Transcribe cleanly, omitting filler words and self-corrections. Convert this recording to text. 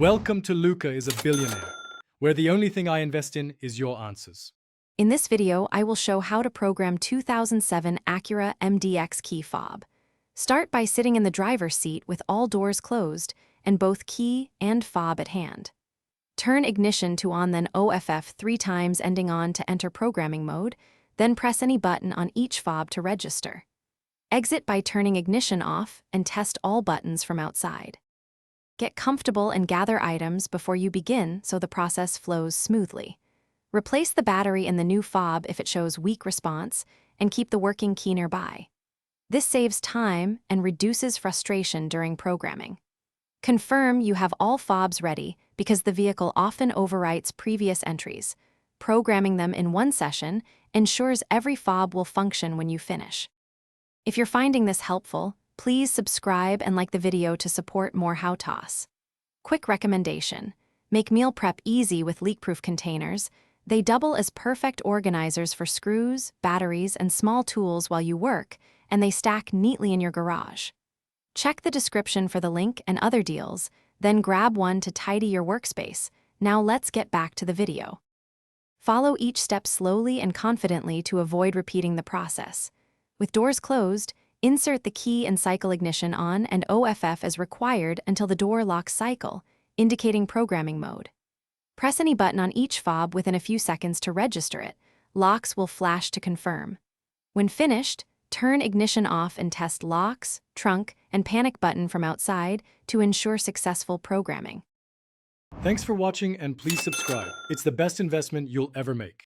Welcome to Luca is a Billionaire, where the only thing I invest in is your answers. In this video, I will show how to program 2007 Acura MDX key fob. Start by sitting in the driver's seat with all doors closed and both key and fob at hand. Turn ignition to on, then OFF 3 times, ending on to enter programming mode, then press any button on each fob to register. Exit by turning ignition off and test all buttons from outside. Get comfortable and gather items before you begin so the process flows smoothly. Replace the battery in the new fob if it shows weak response, and keep the working key nearby. This saves time and reduces frustration during programming. Confirm you have all fobs ready because the vehicle often overwrites previous entries. Programming them in one session ensures every fob will function when you finish. If you're finding this helpful, please subscribe and like the video to support more how-tos. Quick recommendation: make meal prep easy with leak-proof containers. They double as perfect organizers for screws, batteries, and small tools while you work, and they stack neatly in your garage. Check the description for the link and other deals, then grab one to tidy your workspace. Now let's get back to the video. Follow each step slowly and confidently to avoid repeating the process. With doors closed, insert the key and cycle ignition on and OFF as required until the door locks cycle, indicating programming mode. Press any button on each fob within a few seconds to register it. Locks will flash to confirm. When finished, turn ignition off and test locks, trunk, and panic button from outside to ensure successful programming. Thanks for watching, and please subscribe. It's the best investment you'll ever make.